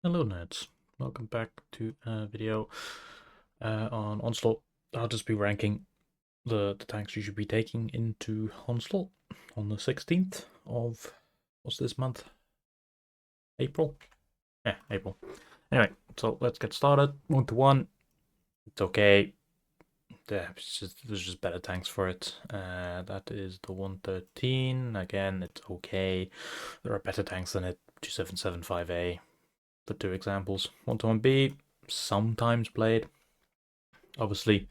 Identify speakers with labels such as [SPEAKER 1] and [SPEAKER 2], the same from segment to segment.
[SPEAKER 1] Hello nerds, welcome back to a video on Onslaught. I'll just be ranking the tanks you should be taking into Onslaught on the 16th of, what's this month? April? Yeah, April. Anyway, so let's get started. 1 to 1. It's okay. There's just better tanks for it. That is the 113. Again, it's okay. There are better tanks than it. 2775A. For two examples. 121B, sometimes played. Obviously,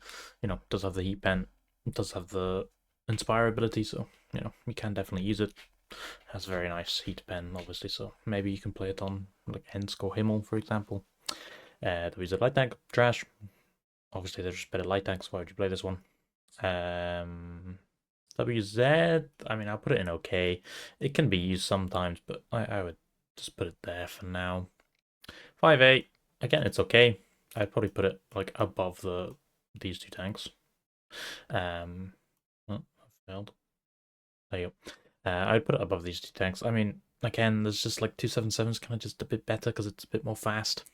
[SPEAKER 1] does have the heat pen, does have the inspire ability, so you can definitely use it. Has a very nice heat pen, obviously, so maybe you can play it on like Ensk or Himmel, for example. The wizard light tank, trash. Obviously, there's just better light tanks. Why would you play this one? WZ, I mean, I'll put it in okay. It can be used sometimes, but I would just put it there for now. 5A, again, it's okay. I'd probably put it like above these two tanks. Oh, I failed. There you go. I'd put it above these two tanks. I mean, again, there's just like 277's kind of just a bit better because it's a bit more fast.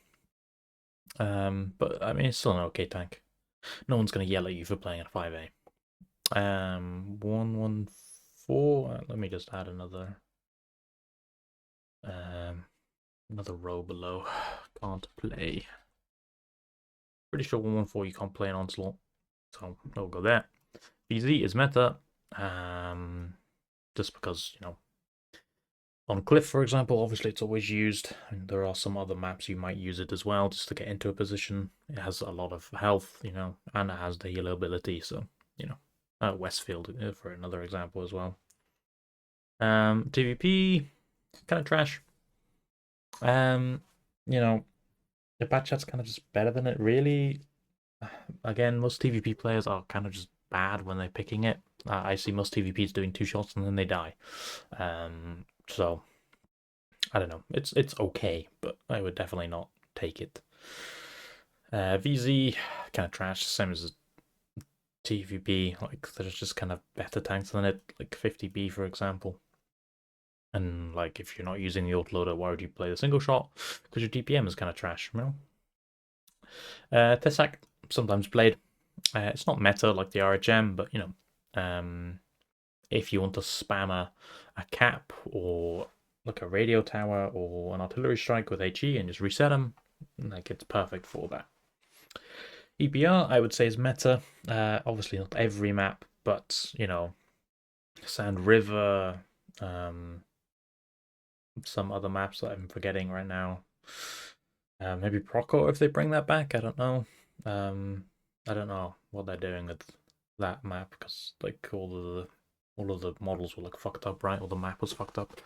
[SPEAKER 1] But I mean, it's still an okay tank. No one's gonna yell at you for playing at 5A. 114. Let me just add another row below. Can't play. Pretty sure 114 you can't play an Onslaught, so we'll go there. BZ is meta, just because, on Cliff, for example, obviously it's always used, and there are some other maps you might use it as well, just to get into a position. It has a lot of health, and it has the heal ability, so, Westfield for another example as well. TVP, kind of trash. The bat chat's kind of just better than it, really. Again, most TVP players are kind of just bad when they're picking it. I see most TVPs doing 2 shots and then they die. So I don't know. It's okay, but I would definitely not take it. VZ kind of trash, same as TVP. Like there's just kind of better tanks than it, like 50B for example. And like if you're not using the autoloader, why would you play the single shot? Because your DPM is kind of trash, Tesak, sometimes played. It's not meta like the RHM, but if you want to spam a cap or like a radio tower or an artillery strike with HE and just reset them, like it's perfect for that. EPR, I would say, is meta. Obviously, not every map, but Sand River, some other maps that I'm forgetting right now. Maybe Proco if they bring that back. I don't know. I don't know what they're doing with that map because like all of the models were like fucked up, right? All the map was fucked up.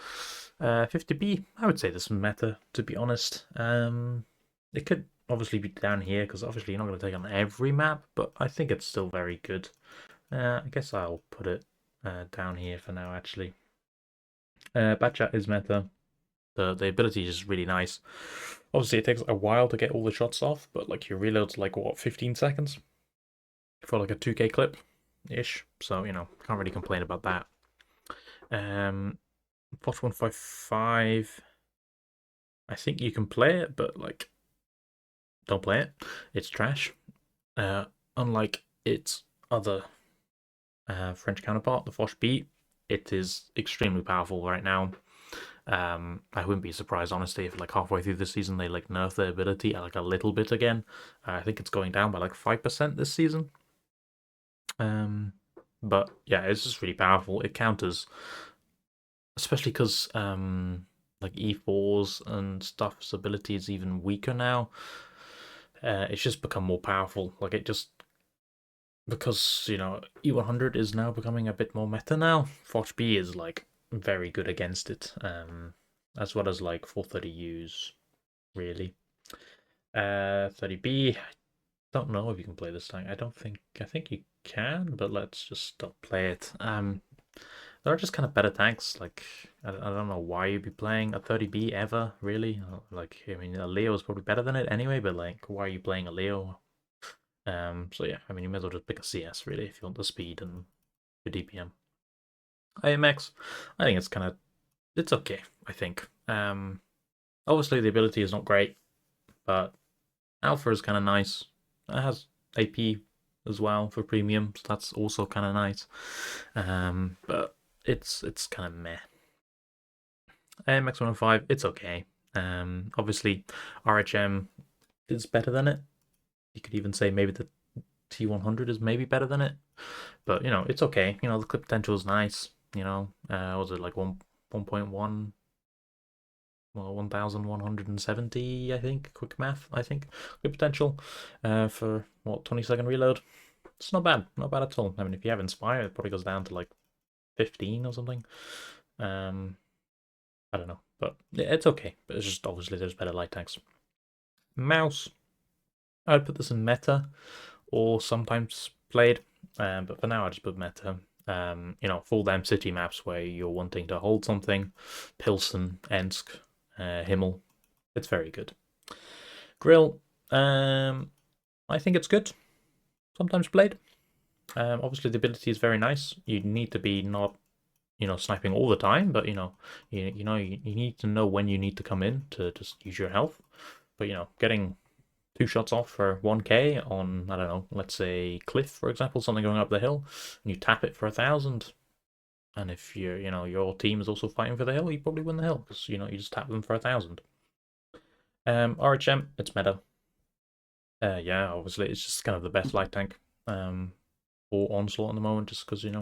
[SPEAKER 1] 50B, I would say this is meta, to be honest. It could obviously be down here because obviously you're not going to take on every map, but I think it's still very good. I guess I'll put it down here for now, actually. Batchat is meta. The ability is really nice. Obviously, it takes a while to get all the shots off, but like your reload's like what, 15 seconds for like a 2K clip ish. So can't really complain about that. 4155. I think you can play it, but like, don't play it. It's trash. Unlike its other French counterpart, the Foch B, it is extremely powerful right now. I wouldn't be surprised, honestly, if like halfway through the season they like nerf their ability like a little bit again. I think it's going down by like 5% this season. But yeah, it's just really powerful. It counters, especially because like E4s and stuff's ability is even weaker now. It's just become more powerful. Like it just because E100 is now becoming a bit more meta now. Foch B is like very good against it. As well as like 430Us, really. 30B, I don't know if you can play this tank. I think you can, but let's just stop play it. There are just kind of better tanks. Like I don't know why you'd be playing a 30B ever, really. Like I mean, a Leo is probably better than it anyway, but like, why are you playing a Leo? So yeah, I mean, you may as well just pick a CS really if you want the speed and the DPM. IMX, I think it's okay. I think. Obviously, the ability is not great, but Alpha is kind of nice. It has AP as well for premium, so that's also kind of nice. But it's kind of meh. MX105, it's okay. Obviously, RHM is better than it. You could even say maybe the T100 is maybe better than it, but it's okay. The clip potential is nice. Was it like 1.1? Well, 1170, I think. Quick math, I think. Clip potential for what, 20-second reload. It's not bad, not bad at all. I mean, if you have Inspire, it probably goes down to like 15 or something. I don't know, but it's okay. But it's just obviously there's better light tanks. Mouse, I'd put this in meta or sometimes played, but for now I just put meta. For them city maps where you're wanting to hold something, Pilsen, Ensk, Himmel, it's very good. Grill, I think it's good. Sometimes played. Obviously the ability is very nice. You need to be not sniping all the time, but you need to know when you need to come in to just use your health. But getting 2 shots off for 1k on, I don't know, let's say Cliff, for example, something going up the hill, and you tap it for 1,000, and if your team is also fighting for the hill, you probably win the hill because you just tap them for 1,000. RHM, it's meta. Yeah, obviously it's just kind of the best light tank for Onslaught at the moment, just because it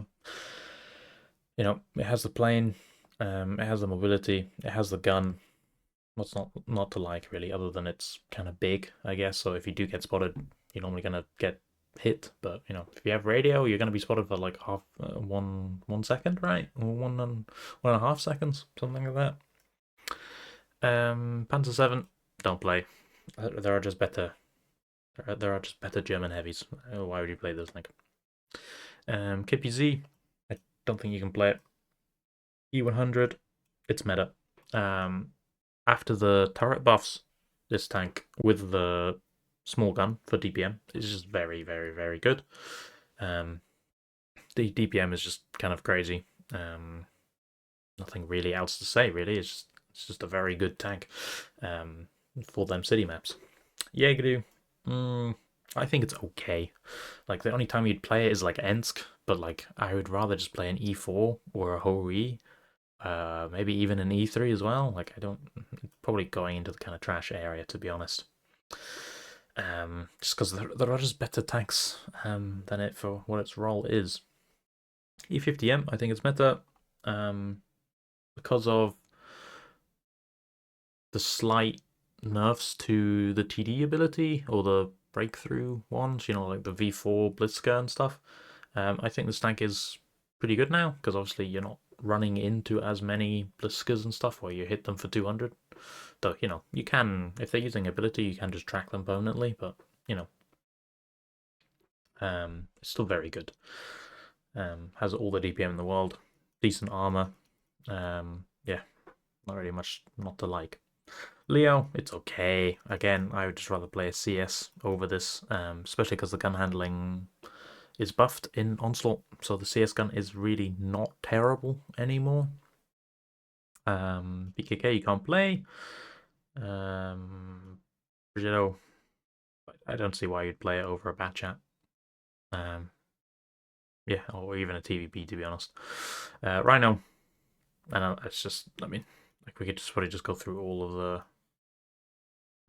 [SPEAKER 1] has the plane, it has the mobility, it has the gun. What's not to like really, other than it's kind of big, I guess. So if you do get spotted, you're normally gonna get hit. But if you have radio, you're gonna be spotted for like half 1 second, right? Or 1.5 seconds, something like that. Panzer 7, don't play. There are just better. There are just better German heavies. Why would you play those? Like, KPZ, I don't think you can play it. E100, it's meta. After the turret buffs, this tank with the small gun for DPM is just very, very, very good. The DPM is just kind of crazy. Nothing really else to say, really. It's just a very good tank for them city maps. Jaeger, I think it's okay. Like, the only time you'd play it is like Ensk, but like I would rather just play an E4 or a Hori. Maybe even an E3 as well. Like, I don't, probably going into the kind of trash area, to be honest. Just because there are just better tanks than it for what its role is. E50M, I think it's meta because of the slight nerfs to the TD ability or the breakthrough ones, like the V4 Blitzker and stuff. I think this tank is pretty good now because obviously you're not running into as many Blitzkers and stuff where you hit them for 200. Though, you can, if they're using ability, you can just track them permanently, but, it's still very good. Has all the DPM in the world, decent armor. Yeah, not really much not to like. Leo, it's okay. Again, I would just rather play a CS over this, especially because the gun handling is buffed in Onslaught, so the CS gun is really not terrible anymore. BKK you can't play. Brigido, I don't see why you'd play it over a bat chat. Yeah, or even a TVP, to be honest. Rhino, I know it's just, I mean, like we could just probably just go through all of the.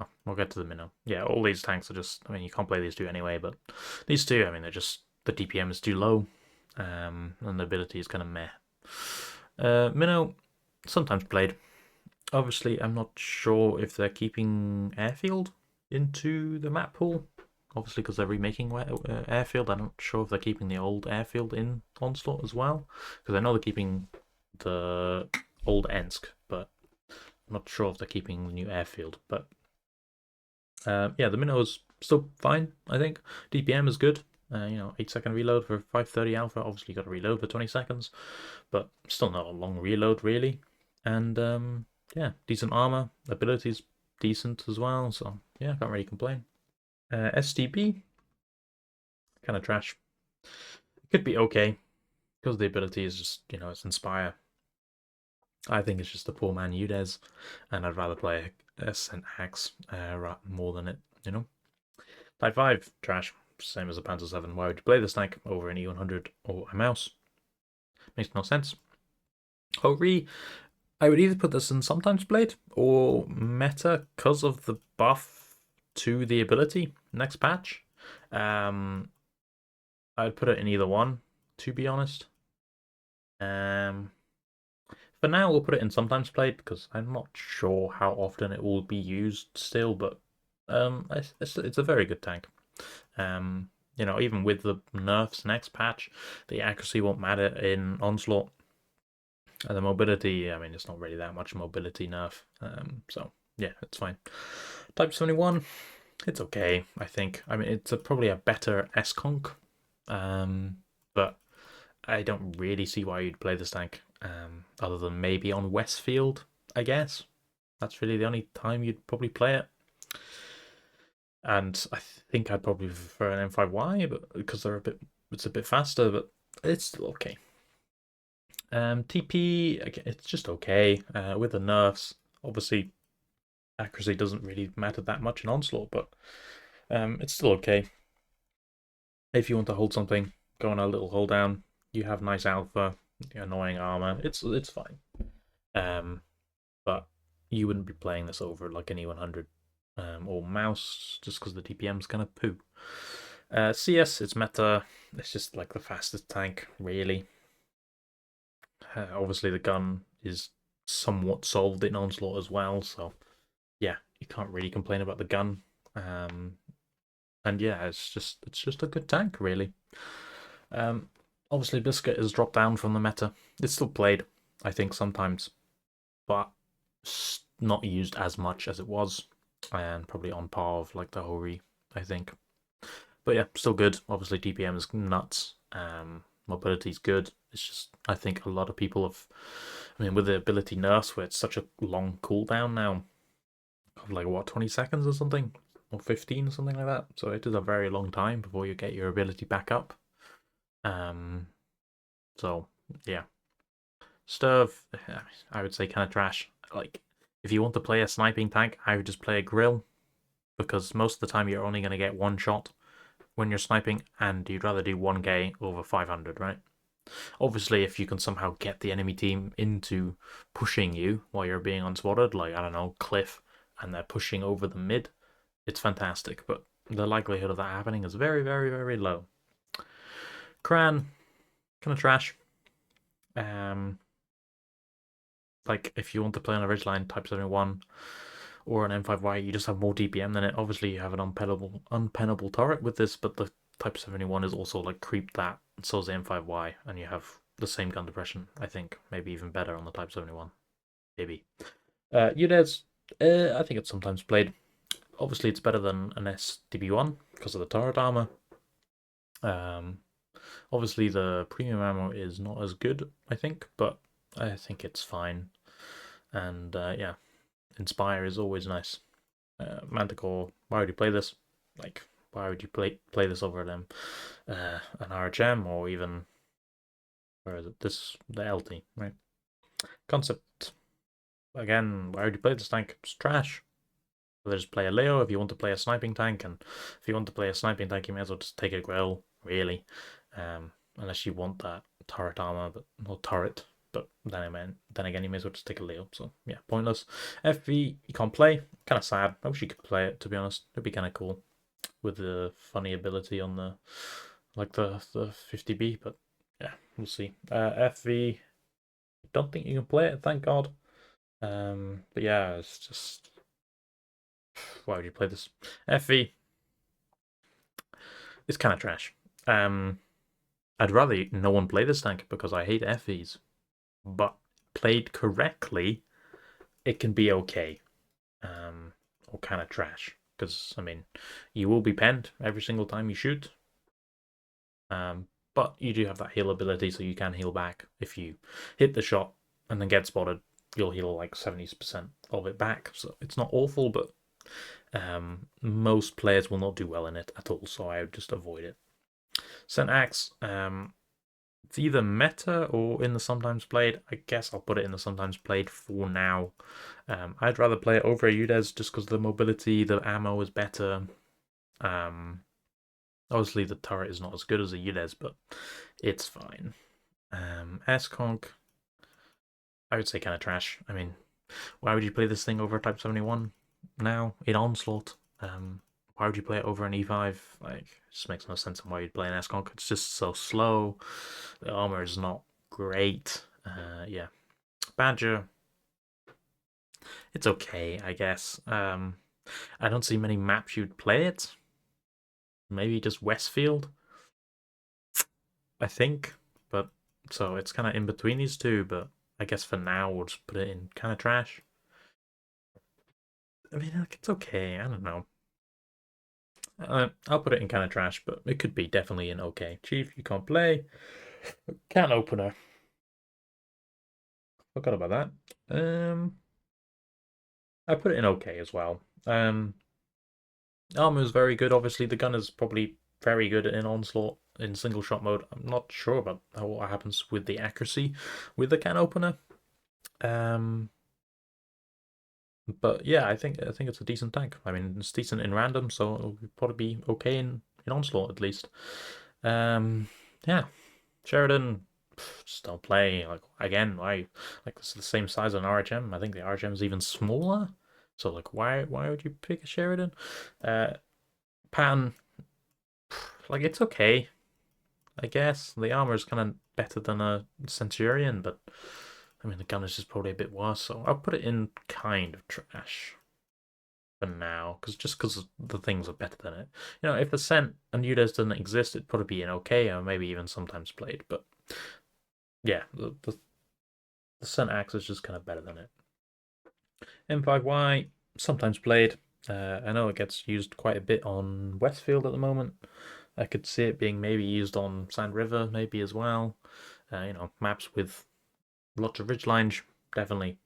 [SPEAKER 1] Oh, we'll get to the minnow. Yeah, all these tanks are just, I mean, you can't play these two anyway, but these two, I mean, they're just, the DPM is too low, and the ability is kind of meh. Minnow, sometimes played. Obviously, I'm not sure if they're keeping Airfield into the map pool. Obviously, because they're remaking Airfield, I'm not sure if they're keeping the old Airfield in Onslaught as well. Because I know they're keeping the old Ensk, but I'm not sure if they're keeping the new Airfield. But yeah, the Minnow is still fine, I think. DPM is good. 8-second reload for 530 alpha. Obviously, you got to reload for 20 seconds, but still not a long reload, really. And yeah, decent armor. Abilities decent as well. So yeah, can't really complain. STB, kind of trash. It could be okay because the ability is just it's Inspire. I think it's just a poor man Jade, and I'd rather play a Sent Axe more than it, you know? Type 5, trash. Same as a Panzer 7. Why would you play this tank over an E100 or a mouse? Makes no sense. Hori, I would either put this in sometimes played or meta because of the buff to the ability next patch. I'd put it in either one, to be honest. For now, we'll put it in sometimes played because I'm not sure how often it will be used still, but it's a very good tank. You know, even with the nerfs next patch, the accuracy won't matter in Onslaught. And the mobility, I mean, it's not really that much mobility nerf. So yeah, it's fine. Type 71, it's okay, I think. I mean, it's probably a better S-Conk, but I don't really see why you'd play this tank, other than maybe on Westfield, I guess. That's really the only time you'd probably play it. And I think I'd probably prefer an M5Y, but because it's a bit faster, but it's still okay. TP, it's just okay. With the nerfs, obviously accuracy doesn't really matter that much in Onslaught, but it's still okay. If you want to hold something, go on a little hold down. You have nice alpha, annoying armor. It's fine. But you wouldn't be playing this over like an E100 or mouse just because the TPM's kind of poo. CS, it's meta. It's just like the fastest tank, really. Obviously, the gun is somewhat solved in Onslaught as well, so yeah, you can't really complain about the gun. And yeah, it's just a good tank, really. Obviously, Biscuit has dropped down from the meta. It's still played, I think, sometimes, but not used as much as it was, and probably on par of like the Hori, I think. But yeah, still good. Obviously, DPM is nuts. Mobility is good. It's just I think a lot of people have, I mean, with the ability nerfs where it's such a long cooldown now, of like what 20 seconds or something, or 15 or something like that. So it is a very long time before you get your ability back up. So yeah, Sturv, I would say kind of trash. Like if you want to play a sniping tank, I would just play a grill because most of the time you're only going to get one shot when you're sniping, and you'd rather do 1k over 500, right? Obviously, if you can somehow get the enemy team into pushing you while you're being unspotted, like, I don't know, Cliff, and they're pushing over the mid, it's fantastic, but the likelihood of that happening is very, very, very low. Kran, kind of trash. Like, if you want to play on a Ridgeline Type 71 or an M5Y, you just have more DPM than it. Obviously, you have an unpennable turret with this, but the Type 71 is also like creeped that, and so is the M5Y, and you have the same gun depression, I think. Maybe even better on the Type 71. Maybe. UDES, I think it's sometimes played. Obviously, it's better than an SDB1 because of the turret armor. Obviously, the premium ammo is not as good, I think, but I think it's fine. And yeah, Inspire is always nice. Manticore, why would you play this? Like, why would you play this over them? An RHM or even where is it? The LT, right? Concept. Again, why would you play this tank? It's trash. So just play a Leo if you want to play a sniping tank, and if you want to play a sniping tank, you may as well just take a Grill, really. Unless you want that turret armor, but not turret. But then again, you may as well just take a Leo. So yeah, pointless. FV you can't play. Kind of sad. I wish you could play it, to be honest. It'd be kind of cool with the funny ability on the 50B. But yeah, we'll see. FV, don't think you can play it. Thank God. But yeah, it's just why would you play this? FV, it's kind of trash. I'd rather no one play this tank because I hate FVs. But played correctly, it can be okay. Or kind of trash. Because, I mean, you will be penned every single time you shoot. But you do have that heal ability, so you can heal back. If you hit the shot and then get spotted, you'll heal like 70% of it back. So it's not awful, but most players will not do well in it at all, so I would just avoid it. Sent Axe, It's either meta or in the sometimes played. I guess I'll put it in the sometimes played for now. I'd rather play it over a UDES just because the mobility, the ammo is better. Obviously the turret is not as good as a UDES, but it's fine. S-Conk, I would say kind of trash. I mean, why would you play this thing over Type 71 now in Onslaught? Why would you play it over an E5? Like, it just makes no sense on why you'd play an S-Conk. It's just so slow. The armor is not great. Yeah. Badger, it's okay, I guess. I don't see many maps you'd play it. Maybe just Westfield, I think. But so it's kind of in between these two. But I guess for now we'll just put it in kind of trash. I mean, like, it's okay. I don't know. I'll put it in kind of trash, but it could be definitely an okay. Chief, you can't play. Can opener. Forgot about that. I put it in okay as well. Armor is very good. Obviously, the gun is probably very good in Onslaught in single shot mode. I'm not sure about what happens with the accuracy with the can opener. But yeah, I think it's a decent tank. I mean, it's decent in random, so it'll probably be okay in Onslaught at least. Yeah, Sheridan, just don't play. Like again, why? Like it's the same size as an RHM. I think the RHM is even smaller. So like, why would you pick a Sheridan? Pan, like it's okay, I guess. The armor is kind of better than a Centurion, but I mean the gun is just probably a bit worse. So I'll put it in kind of trash for now, because the things are better than it. You know, if the Cent and UDES didn't exist, it'd probably be an okay, or maybe even sometimes played. But yeah, the Cent axe is just kind of better than it. M5Y sometimes played. I know it gets used quite a bit on Westfield at the moment. I could see it being maybe used on Sand River, maybe as well. You know, maps with lots of ridgelines, definitely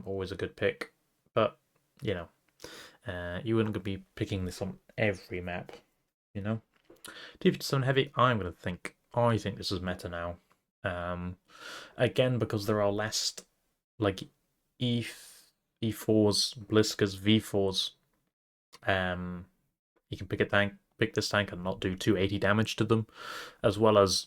[SPEAKER 1] always a good pick. But you know, you wouldn't be picking this on every map, you know. T57 heavy, I think this is meta now. Again, because there are less like E E4s, Bliskas, V4s. You can pick this tank and not do 280 damage to them, as well as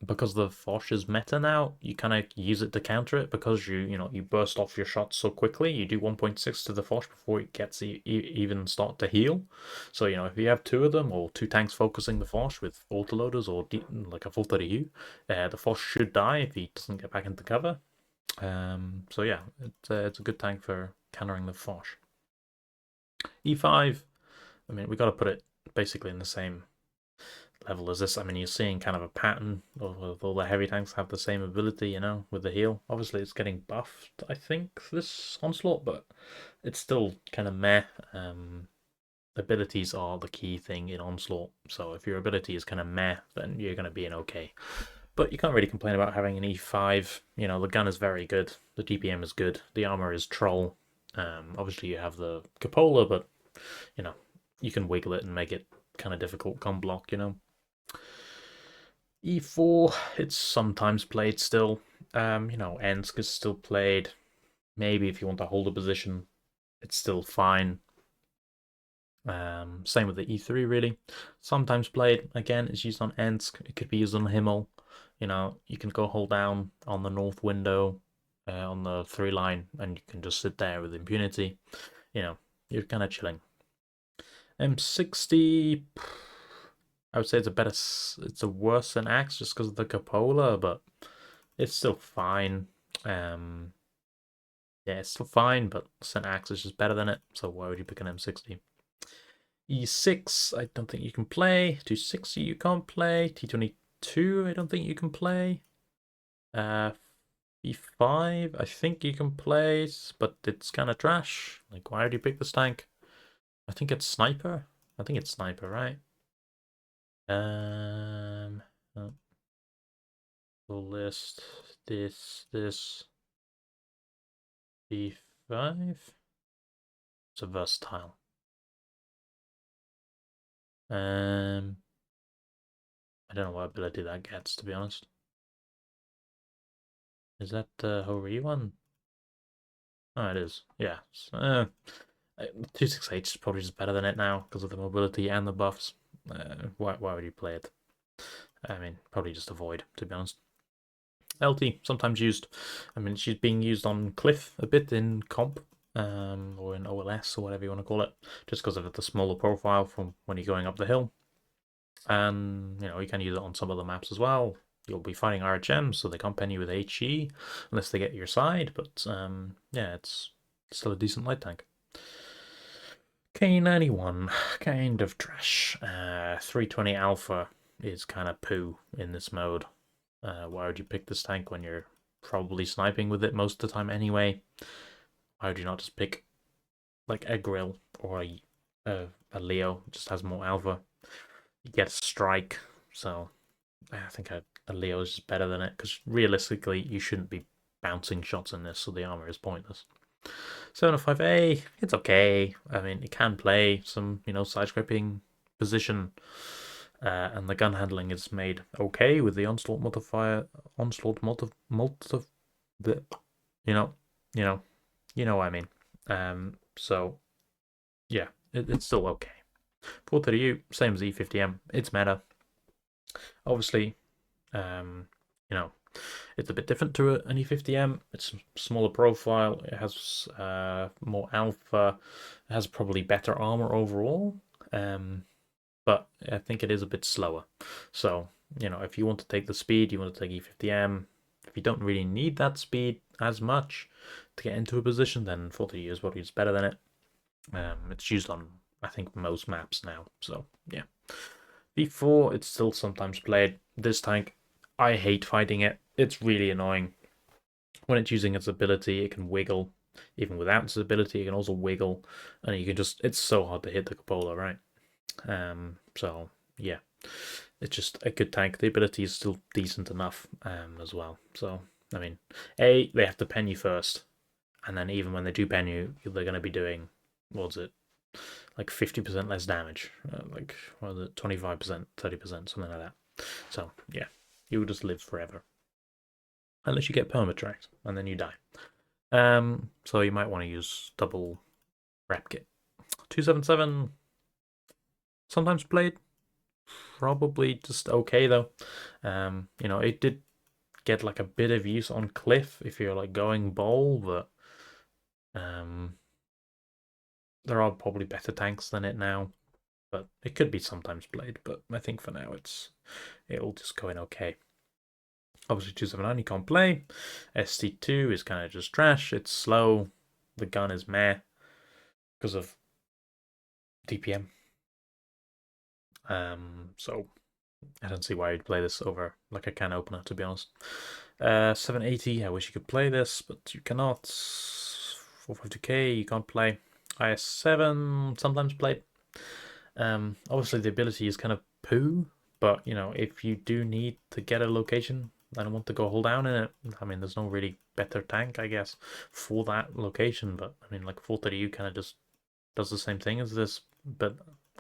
[SPEAKER 1] because the Foch is meta now, you kind of use it to counter it because you burst off your shots so quickly. You do 1.6 to the Foch before it gets even start to heal. So if you have two of them or two tanks focusing the Foch with autoloaders or like a full 30U, the Foch should die if he doesn't get back into cover. So yeah, it's a good tank for countering the Foch. E5, I mean, we got to put it basically in the same level as this. I mean, you're seeing kind of a pattern of all the heavy tanks have the same ability, with the heal. Obviously, it's getting buffed, I think, this Onslaught, but it's still kind of meh. Abilities are the key thing in Onslaught, so if your ability is kind of meh, then you're going to be an okay. But you can't really complain about having an E5. The gun is very good, the DPM is good, the armor is troll. Obviously, you have the cupola, but you can wiggle it and make it kind of difficult gun block. E4, it's sometimes played still. Ensk is still played. Maybe if you want to hold a position, it's still fine. Same with the E3, really. Sometimes played. Again, it's used on Ensk. It could be used on Himmel. You can go hold down on the north window on the 3 line, and you can just sit there with impunity. You're kind of chilling. M60, I would say it's a worse than Axe just because of the cupola, but it's still fine. Yeah, it's still fine, but St. Axe is just better than it, so why would you pick an M60? E6, I don't think you can play. 260, you can't play. T22, I don't think you can play. E5, I think you can play, but it's kind of trash. Like, why would you pick this tank? I think it's Sniper. I think it's Sniper, right? Oh, full list. This E5. It's a versatile. I don't know what ability that gets, to be honest. Is that the Hori one? Oh, it is. Yeah. 268 is probably just better than it now because of the mobility and the buffs. Why would you play it? I mean, probably just avoid, to be honest. LT, sometimes used. I mean, she's being used on Cliff a bit in comp, or in OLS, or whatever you want to call it, just because of the smaller profile from when you're going up the hill. And, you can use it on some other maps as well. You'll be fighting RHMs, so they can't pen you with HE unless they get your side, but yeah, it's still a decent light tank. K91, kind of trash. 320 Alpha is kind of poo in this mode. Why would you pick this tank when you're probably sniping with it most of the time anyway? Why would you not just pick like a Grill or a Leo? It just has more Alpha. You get a strike, so I think a Leo is just better than it because realistically you shouldn't be bouncing shots in this, so the armor is pointless. 705A, it's okay. I mean, it can play some, side scraping position, and the gun handling is made okay with the onslaught modifier. The, you know, you know, you know what I mean. So yeah, it's still okay. 430U, same as E50M. It's meta. Obviously, you know, it's a bit different to an E50M. It's a smaller profile. It has more alpha. It has probably better armor overall. But I think it is a bit slower. So, if you want to take the speed, you want to take E50M. If you don't really need that speed as much to get into a position, then 40 is probably just better than it. It's used on, I think, most maps now. So, yeah. V4, it's still sometimes played. This tank, I hate fighting it. It's really annoying. When it's using its ability, it can wiggle. Even without its ability, it can also wiggle. And you can it's so hard to hit the cupola, right? So, yeah. It's just a good tank. The ability is still decent enough as well. So, I mean, they have to pen you first. And then even when they do pen you, they're going to be doing, what's it? Like 50% less damage. Like, what was it? 25%, 30%, something like that. So, yeah. You will just live forever. Unless you get permatracked, and then you die. So you might want to use double rep kit. 277, sometimes played. Probably just okay though. It did get like a bit of use on Cliff if you're like going bowl, but there are probably better tanks than it now. But it could be sometimes played, but I think for now it'll just go in okay. Obviously 279 you can't play. ST2 is kind of just trash. It's slow. The gun is meh because of DPM. So I don't see why you'd play this over like a can opener, to be honest. 780, I wish you could play this, but you cannot. 450k, you can't play. IS7, sometimes played. Obviously the ability is kind of poo, but if you do need to get a location and want to go hold down in it, I mean, there's no really better tank, I guess, for that location. But I mean, like 430U kind of just does the same thing as this, but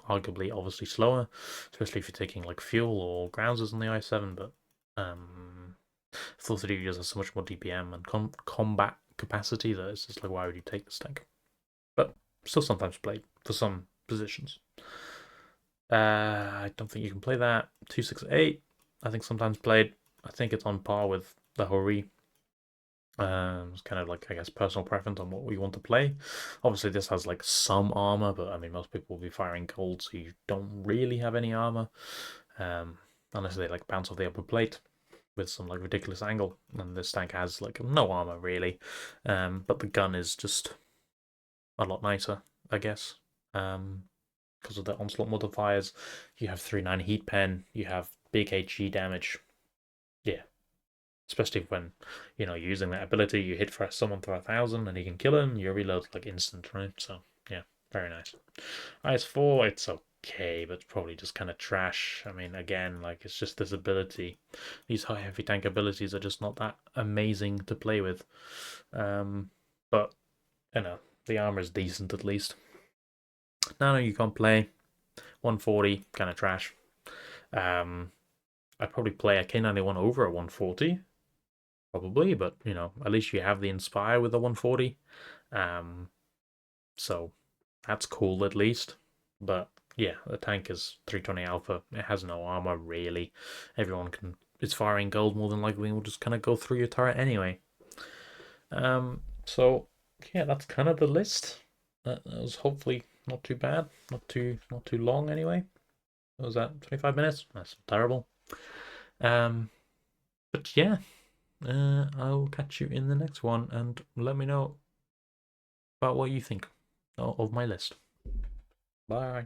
[SPEAKER 1] arguably obviously slower, especially if you're taking like fuel or grounds on the i7. But 430U just has so much more DPM and combat capacity that it's just like, why would you take this tank? But still sometimes played for some positions. I don't think you can play that. 268, I think sometimes played. I think it's on par with the Hori. It's kind of like, I guess, personal preference on what we want to play. Obviously, this has like some armor, but I mean, most people will be firing gold, so you don't really have any armor, unless they like bounce off the upper plate with some like ridiculous angle. And this tank has like no armor really, but the gun is just a lot nicer, I guess. Because of the onslaught modifiers, you have 3.9 heat pen, you have big HE damage. Yeah, especially when you're using that ability, you hit for someone for 1,000 and you can kill him. Your reload's like instant, right? So yeah, very nice. IS4, it's okay, but probably just kind of trash. I mean, again, like it's just this ability. These high heavy tank abilities are just not that amazing to play with. But the armor is decent at least. Nano you can't play. 140, kind of trash. I'd probably play a K91 over a 140, probably, but you know, at least you have the Inspire with the 140. So that's cool at least. But yeah, the tank is 320 alpha. It has no armor really. Everyone can. It's firing gold more than likely. Will just kind of go through your turret anyway. So yeah, that's kind of the list. That was hopefully not too bad, not too long anyway. What was that 25 minutes? That's terrible. But yeah, I'll catch you in the next one, and let me know about what you think of my list. Bye.